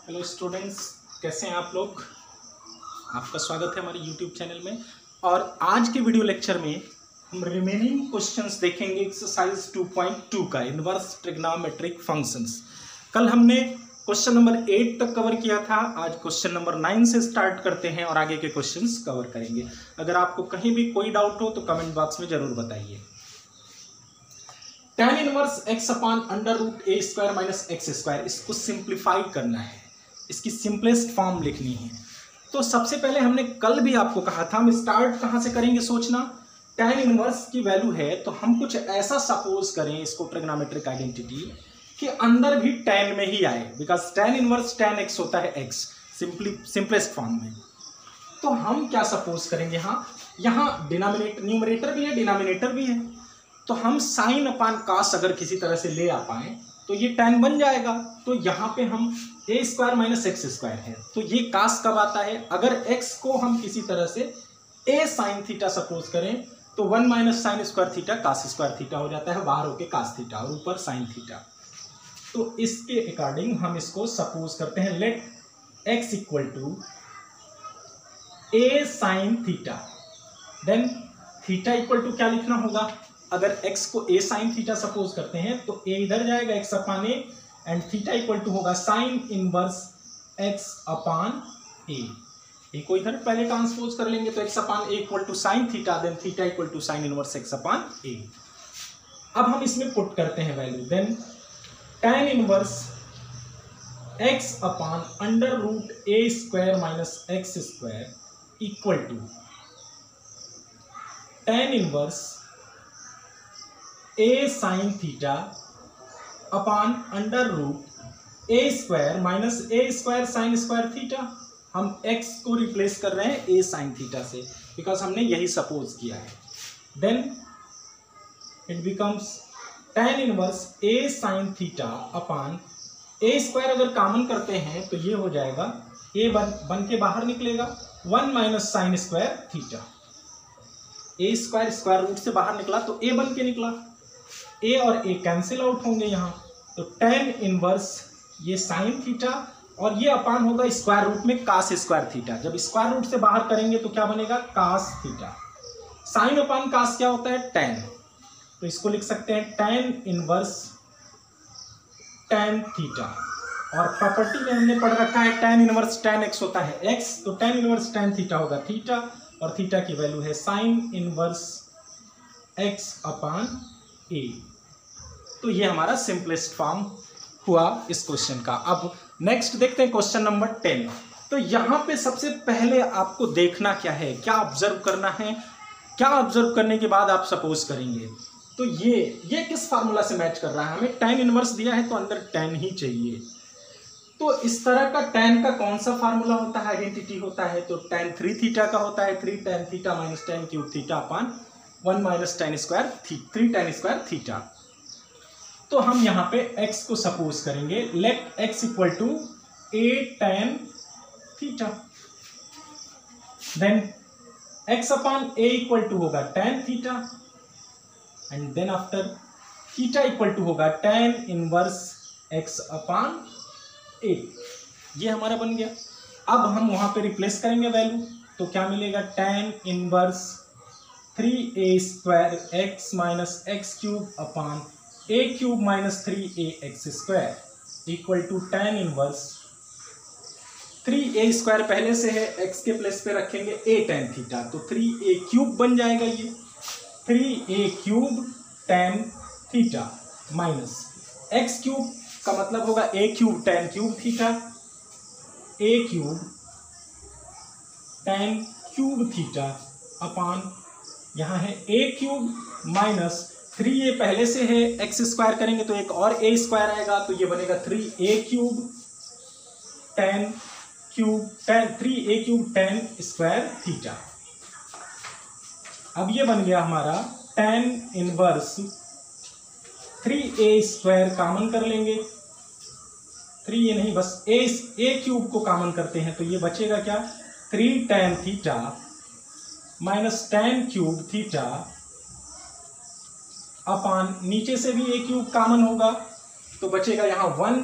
Hello students, कैसे हैं आप लोग। आपका स्वागत है हमारे यूट्यूब चैनल में। और आज के वीडियो लेक्चर में हम रिमेनिंग क्वेश्चंस देखेंगे एक्सरसाइज 2.2 का इनवर्स ट्रिग्नोमेट्रिक फंक्शंस। कल हमने क्वेश्चन नंबर 8 तक कवर किया था। आज क्वेश्चन नंबर 9 से स्टार्ट करते हैं और आगे के क्वेश्चंस कवर करेंगे। अगर आपको कहीं भी कोई डाउट हो तो कमेंट बॉक्स में जरूर बताइए। tan inverse x upon under root A square minus x square, इसको सिंप्लीफाई करना है, इसकी सिंपलेस्ट फॉर्म लिखनी है। तो सबसे पहले हमने कल भी आपको कहा था, हम स्टार्ट कहां से करेंगे सोचना। tan इनवर्स की वैल्यू है तो हम कुछ ऐसा सपोज करें इसको ट्रिग्नोमेट्रिक आइडेंटिटी कि अंदर भी tan में ही आए, because tan inverse tan x होता है x सिंपलेस्ट फॉर्म में। तो हम क्या सपोज करेंगे, यहाँ डिनोमिनेटर न्यूमरेटर भी है डिनोमिनेटर भी है, तो हम साइन अपान कास अगर किसी तरह से ले आ पाए तो ये tan बन जाएगा। तो यहाँ पे हम ए स्क्वायर माइनस एक्स स्क्वायर है, तो ये कास कब आता है, अगर x को हम किसी तरह से a साइन थीटा सपोज करें तो 1 minus sine square theta cos square theta हो जाता है, बाहर होके कास थीटा और ऊपर साइन थीटा। तो इसके अकॉर्डिंग हम इसको सपोज करते हैं, let x equal to a sine theta. Then theta equal to क्या लिखना होगा, अगर x को a साइन थीटा सपोज करते हैं तो a इधर जाएगा x upon a, and theta equal to होगा sine inverse x upon a को इधर पहले ट्रांसपोज कर लेंगे तो x upon a equal to sine theta, then theta equal to sine inverse x upon a। अब हम इसमें पुट करते हैं value, then tan inverse x upon under root a square minus x square equal to tan inverse a sine theta upon under root a square minus a square sine square theta. हम x को replace कर रहे हैं a sine theta से, because हमने यही suppose किया है। Then it becomes tan inverse a sine theta upon a square, अगर कॉमन करते हैं तो ये हो जाएगा a बन के बाहर निकलेगा 1 minus sine square theta. a square square root से बाहर निकला तो a बन के निकला, a और a कैंसिल आउट होंगे यहाँ, तो tan इनवर्स ये साइन थीटा और ये अपान होगा स्क्वायर रूट में कास स्क्वायर थीटा। जब स्क्वायर रूट से बाहर करेंगे तो क्या बनेगा, कास थीटा। साइन अपान कास क्या होता है, tan, तो इसको लिख सकते हैं tan इनवर्स tan थीटा। और प्रॉपर्टी में हमने पढ़ रखा है tan इनवर्स tan x होता है x, तो tan इनवर्स tan थीटा होगा थीटा, और थीटा की वैल्यू है sine inverse x upon a। तो ये हमारा सिंपलेस्ट फॉर्म हुआ इस क्वेश्चन का। अब नेक्स्ट देखते हैं क्वेश्चन नंबर 10। तो यहाँ पे सबसे पहले आपको देखना क्या है, क्या ऑब्जर्व करना है, क्या ऑब्जर्व करने के बाद आप सपोज करेंगे। तो ये किस फार्मूला से मैच कर रहा है, हमें tan इनवर्स दिया है तो अंदर tan ही चाहिए। तो इस तरह का tan का कौन सा फार्मूला होता है, आइडेंटिटी होता है, तो tan 3 थीटा का होता है, 3 tan theta minus tan cube theta upon 1 minus tan square 3 tan square theta. तो हम यहाँ पे x को सपोज करेंगे, let x equal to a tan theta. Then x upon a equal to होगा tan theta, and then after theta equal to होगा tan inverse x upon a। ये हमारा बन गया। अब हम वहां पे रिप्लेस करेंगे वैल्यू, तो क्या मिलेगा, tan inverse 3a square x minus x cube upon a cube minus 3a x square equal to tan inverse 3a square पहले से है, x के प्लेस पे रखेंगे a tan थीटा, तो 3a क्यूब बन जाएगा, ये 3a cube tan theta minus x cube का मतलब होगा a cube tan cube theta, a cube tan cube theta अपान यहाँ है a क्यूब माइनस 3a पहले से है, x स्क्वायर करेंगे तो एक और a स्क्वायर आएगा, तो ये बनेगा 3a cube tan cube 3a cube tan square theta. अब ये बन गया हमारा tan inverse 3a square common कर लेंगे, 3a नहीं बस a क्यूब को कॉमन करते हैं, तो ये बचेगा क्या, 3 tan theta minus tan cube theta अपान नीचे से भी a क्यूब कॉमन होगा तो बचेगा यहाँ 1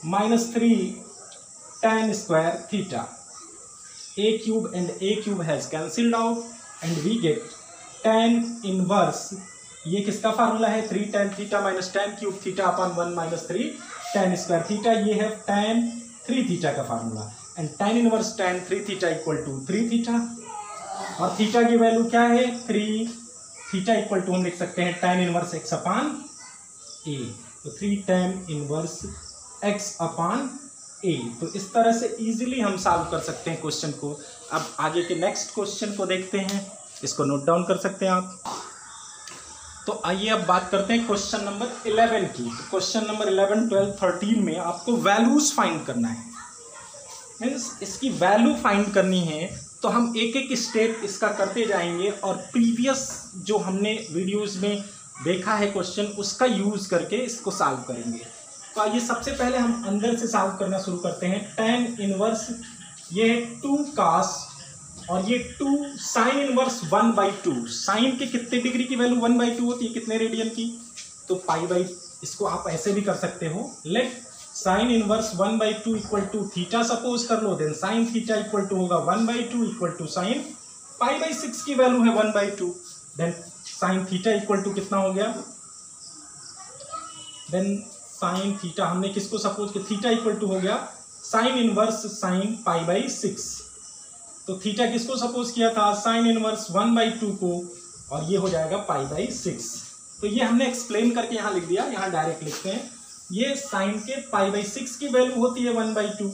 minus 3 tan square theta. a cube and a cube has cancelled out and we get tan inverse, ये किसका फार्मूला है 3 tan theta minus tan cube theta upon 1 minus 3 tan square theta, ये है tan 3 theta का formula. And tan inverse tan 3 theta equal to 3 theta, और theta की value क्या है 3, थीटा इक्वल टू हम लिख सकते हैं tan inverse x upon a, तो 3 tan inverse x upon a। तो इस तरह से इजीली हम सॉल्व कर सकते हैं क्वेश्चन को। अब आगे के नेक्स्ट क्वेश्चन को देखते हैं, इसको नोट डाउन कर सकते हैं आप। तो आइए अब बात करते हैं क्वेश्चन नंबर 11 की। तो क्वेश्चन नंबर 11, 12, 13 में आपको वैल्यूज फाइंड करना है, मीन्स इसकी वैल्यू फाइंड करनी है। तो हम एक एक स्टेप इसका करते जाएंगे और प्रीवियस जो हमने वीडियोस में देखा है क्वेश्चन, उसका यूज करके इसको सॉल्व करेंगे। तो आइए सबसे पहले हम अंदर से सॉल्व करना शुरू करते हैं। tan इनवर्स ये है 2 cos और ये 2 sin इनवर्स 1/2। साइन के कितने डिग्री की वैल्यू 1/2 होती है, कितने रेडियन की, तो पाई बाई, इसको आप ऐसे भी कर सकते हो। Let sine inverse 1/2 equal to theta suppose कर लो, then sine theta equal to होगा 1/2 इक्वल टू साइन पाई/6 की वैल्यू है 1/2, then sine theta equal to कितना हो गया, देन साइन थीटा हमने किसको सपोज किया, थीटा इक्वल टू हो गया साइन इनवर्स साइन पाई/6। तो थीटा किसको सपोज किया था, साइन इनवर्स 1/2 को, और ये हो जाएगा पाई/6। तो ये हमने एक्सप्लेन करके यहाँ लिख दिया, यहाँ डायरेक्ट लिखते हैं। ये साइन के पाई/6 की वैल्यू होती है 1/2,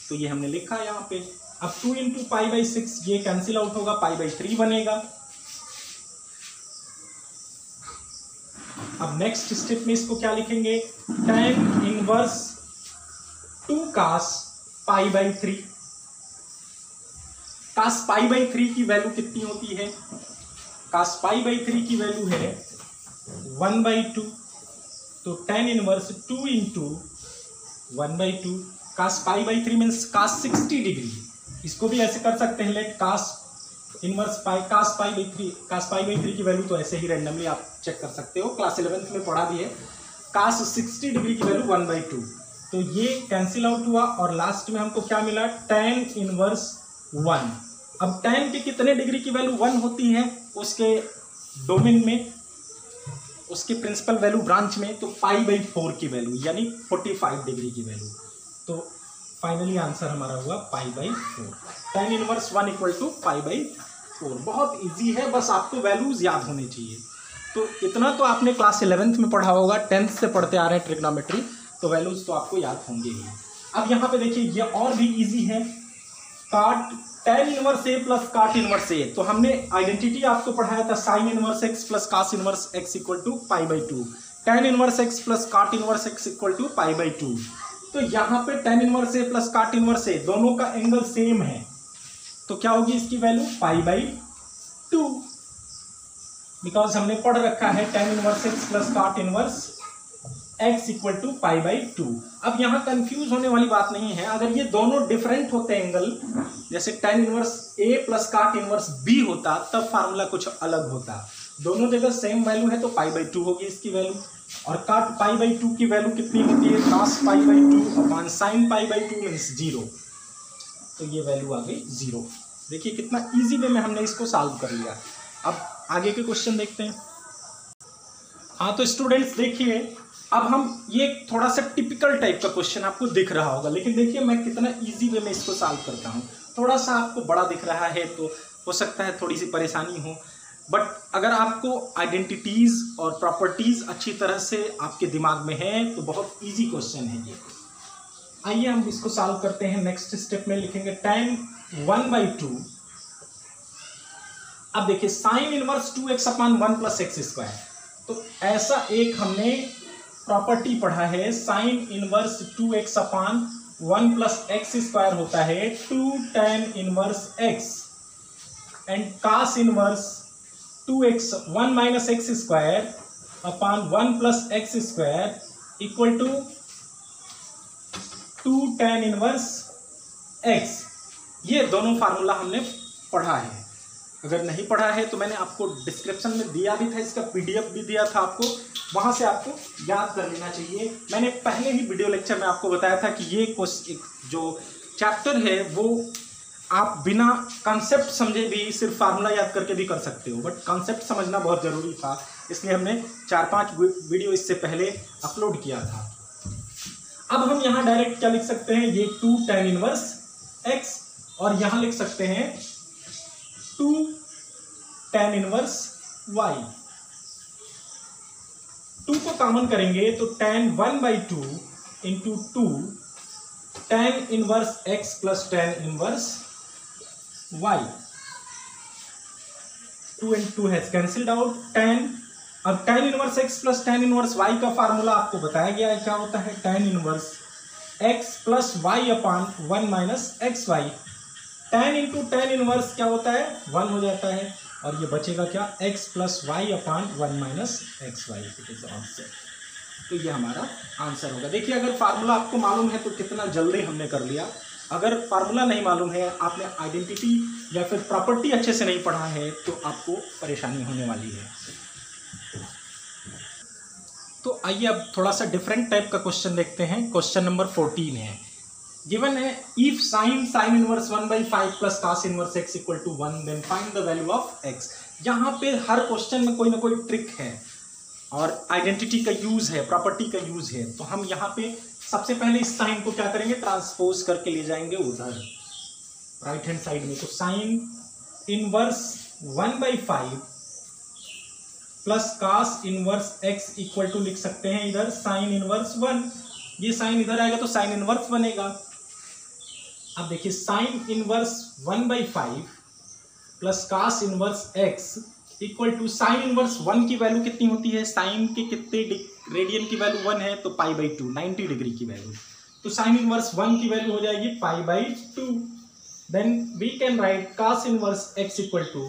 तो ये हमने लिखा यहाँ पे। अब 2 इंटू पाई/6 ये कैंसिल आउट होगा, पाई/3 बनेगा। अब नेक्स्ट स्टेप में इसको क्या लिखेंगे, tan इनवर्स 2 cos पाई/3। cos पाई/3 की वैल्यू कितनी होती है, cos पाई/3 की वैल्यू है 1/2, तो tan इनवर्स 2 इंटू 1/2। cos पाई/3 मीन्स cos 60 डिग्री, इसको भी ऐसे कर सकते हैं। Let cos inverse pi, cos पाई/3 की वैल्यू तो ऐसे ही रैंडमली आप चेक कर सकते हो, क्लास 11th में पढ़ा भी है। cos 60 डिग्री की वैल्यू 1/2, तो ये कैंसिल आउट हुआ और लास्ट में हमको क्या मिला, tan इनवर्स 1। अब tan के कितने डिग्री की वैल्यू 1 होती है उसके डोमेन में, उसके प्रिंसिपल वैल्यू ब्रांच में, तो पाई/4 की वैल्यू यानी 45 डिग्री की वैल्यू। तो फाइनली आंसर हमारा हुआ पाई/4। tan इनवर्स 1 इक्वल टू पाई/4। बहुत इजी है, बस आपको वैल्यूज याद होने चाहिए। तो इतना तो आपने क्लास 11th में पढ़ा होगा, 10th से पढ़ते आ रहे हैं ट्रिग्नोमेट्री, तो वैल्यूज तो आपको याद होंगे ही। अब यहाँ पे देखिए ये और भी इजी है, tan inverse a plus cot inverse a। तो हमने आइडेंटिटी आपको पढ़ाया था sine inverse x plus cos inverse x equal to पाई/2, tan inverse x plus cot inverse x equal to पाई/2। तो यहाँ पे tan inverse a plus cot inverse a दोनों का एंगल सेम है, तो क्या होगी इसकी वैल्यू पाई/2, बिकॉज हमने पढ़ रखा है tan inverse x plus cot inverse x equal to पाई/2। अब यहाँ कंफ्यूज होने वाली बात नहीं है, अगर ये दोनों डिफरेंट होते एंगल, जैसे tan inverse a plus cot inverse b होता, तब फार्मूला कुछ अलग होता। दोनों जगह सेम वैल्यू है तो पाई/2 होगी इसकी वैल्यू, और cot पाई/2 की वैल्यू कितनी होती है, cos पाई/2 अपॉन sin पाई/2 मीन्स 0, तो ये वैल्यू आ गई 0। देखिए कितना इजी वे में हमने इसको सॉल्व कर लिया। अब आगे के क्वेश्चन देखते हैं। हाँ तो स्टूडेंट्स देखिए, अब हम ये थोड़ा सा टिपिकल टाइप का क्वेश्चन आपको दिख रहा होगा, लेकिन देखिए मैं कितना इजी वे में इसको सॉल्व करता हूँ। थोड़ा सा आपको बड़ा दिख रहा है तो हो सकता है थोड़ी सी परेशानी हो, बट अगर आपको आइडेंटिटीज और प्रॉपर्टीज अच्छी तरह से आपके दिमाग में है तो बहुत इजी क्वेश्चन है ये। आइए हम इसको सॉल्व करते हैं। नेक्स्ट स्टेप में लिखेंगे tan 1/2। अब देखिए sine inverse 2x upon 1 plus x square, तो ऐसा एक हमने प्रॉपर्टी पढ़ा है, sine inverse 2x upon 1 plus x square होता है 2 tan inverse x, and cos inverse 2x 1 minus x square upon 1 plus x square equal to 2 tan inverse x। ये दोनों फार्मूला हमने पढ़ा है। अगर नहीं पढ़ा है तो मैंने आपको डिस्क्रिप्शन में दिया भी था, इसका PDF भी दिया था आपको, वहाँ से आपको याद कर लेना चाहिए। मैंने पहले ही वीडियो लेक्चर में आपको बताया था कि ये जो चैप्टर है वो आप बिना कॉन्सेप्ट समझे भी सिर्फ फार्मूला याद करके भी कर सकते हो, बट कॉन्सेप्ट समझना बहुत ज़रूरी था, इसलिए हमने 4-5 वीडियो इससे पहले अपलोड किया था। अब हम यहाँ डायरेक्ट क्या लिख सकते हैं, ये 2 tan इनवर्स x, और यहाँ लिख सकते हैं 2 tan इनवर्स y। 2 को कॉमन करेंगे तो tan 1/2 into 2 tan inverse x plus tan inverse y। 2 and 2 has cancelled out. अब tan inverse x plus tan inverse y का फार्मूला आपको बताया गया है, क्या होता है, tan inverse x plus y upon 1 minus x y. tan into tan inverse क्या होता है, 1 हो जाता है, और ये बचेगा क्या, x plus y upon 1 minus x y. It is answer. तो ये हमारा आंसर होगा। देखिए अगर फार्मूला आपको मालूम है तो कितना जल्दी हमने कर लिया, अगर फार्मूला नहीं मालूम है, आपने आइडेंटिटी या फिर प्रॉपर्टी अच्छे से नहीं पढ़ा है तो आपको परेशानी होने वाली है। तो आइए अब थोड़ा सा डिफरेंट टाइप का क्वेश्चन देखते हैं। क्वेश्चन नंबर 14 है, गिवन है if sin inverse 1/5 plus cos inverse x equal to 1 then find the value of x। यहाँ पे हर क्वेश्चन में कोई ना कोई ट्रिक है और आइडेंटिटी का यूज है, प्रॉपर्टी का यूज है। तो हम यहाँ पे सबसे पहले इस साइन को क्या करेंगे, ट्रांसपोज करके ले जाएंगे उधर राइट हैंड साइड में। तो sin inverse 1/5 plus cos inverse x equal to लिख सकते हैं इधर sin इनवर्स 1। ये साइन इधर आएगा तो sin इनवर्स बनेगा। अब देखिए sin inverse 1/5 plus cos inverse x equal to sin inverse 1 की वैल्यू कितनी होती है, sin के कितने रेडियन की वैल्यू 1 है तो π/2, 90 डिग्री की वैल्यू। तो sin इनवर्स 1 की वैल्यू हो जाएगी π/2। Then we can write cos inverse x equal to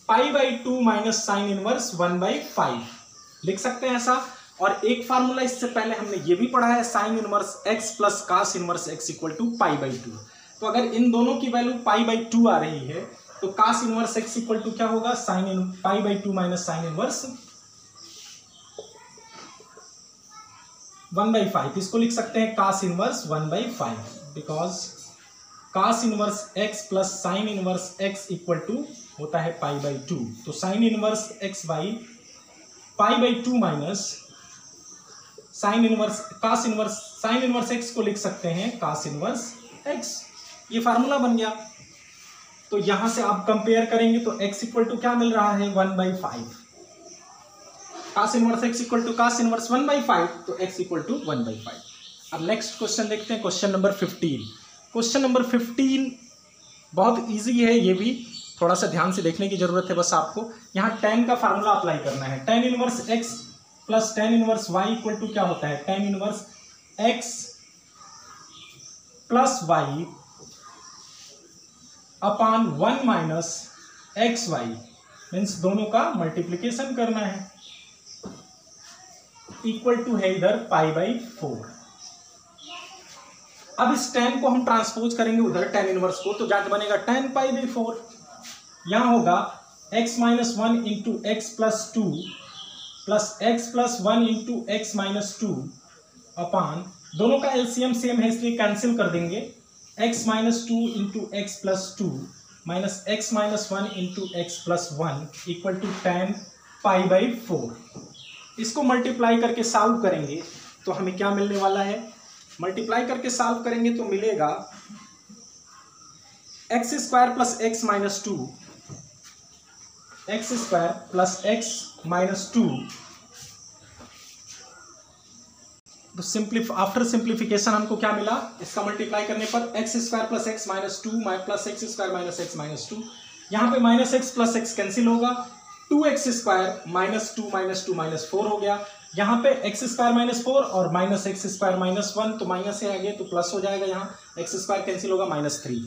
π/2 minus sin inverse 1/5 लिख सकते हैं ऐसा। और एक फार्मूला इससे पहले हमने ये भी पढ़ा है, sin inverse x plus cos inverse x equal to π/2। तो अगर इन दोनों की वैल्यू π/2 आ रही है तो cos inverse x equal to क्या होगा, π/2 माइनस sin इनवर्स 1/5। इसको लिख सकते हैं cos inverse 1/5, because cos inverse x plus sin inverse x equal to होता है π/2। तो sin inverse x by π/2 minus sin inverse x को लिख सकते हैं cos इनवर्स x। ये फार्मूला बन गया। तो यहां से आप कंपेयर करेंगे तो x इक्वल टू क्या मिल रहा है, 1/5। cos inverse x equal to cos inverse 1/5, तो x इक्वल टू 1/5। अब नेक्स्ट क्वेश्चन देखते हैं, क्वेश्चन नंबर 15। क्वेश्चन नंबर 15 बहुत इजी है, ये भी थोड़ा सा ध्यान से देखने की जरूरत है बस आपको। यहाँ tan का फार्मूला अप्लाई करना है। tan inverse x plus tan inverse y equal to क्या होता है, tan inverse x plus y upon 1 minus x y, means दोनों का मल्टीप्लीकेशन करना है, इक्वल टू है इधर π/4। अब इस tan को हम ट्रांसपोज करेंगे उधर tan इनवर्स को, तो जाके बनेगा tan π/4। यहां होगा x minus 1 into x plus 2 plus x plus 1 into x minus 2 अपान, दोनों का एलसीएम सेम है इसलिए कैंसिल कर देंगे, x minus 2 into x plus 2 minus x minus 1 into x plus 1 equal to tan π/4। इसको मल्टीप्लाई करके सॉल्व करेंगे तो हमें क्या मिलने वाला है, मल्टीप्लाई करके सॉल्व करेंगे तो मिलेगा x square plus x minus 2, x square plus x minus 2। तो आफ्टर सिंप्लीफिकेशन हमको क्या मिला, इसका मल्टीप्लाई करने पर x square plus x minus 2 plus x square minus x minus 2, यहाँ पे minus x plus x cancel होगा, 2x स्क्वायर माइनस 2 माइनस 4 हो गया। यहाँ पे एक्स स्क्वायर माइनस 4 और माइनस एक्स स्क्वायर माइनस 1, तो माइनस से आगे तो प्लस हो जाएगा, यहाँ एक्स स्क्वायर कैंसिल होगा, माइनस 3।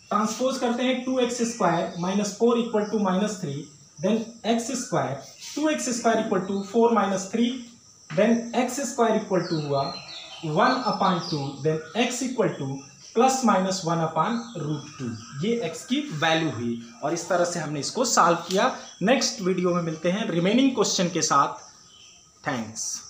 ट्रांसपोज करते हैं 2x square minus 4 equal to minus 3, then x square 2x square equal to 4 minus 3, then x square equal to हुआ 1/2, then x equal to plus minus 1/√2, ये x की value हुई। और इस तरह से हमने इसको सॉल्व किया। नेक्स्ट वीडियो में मिलते हैं रिमेनिंग क्वेश्चन के साथ। थैंक्स।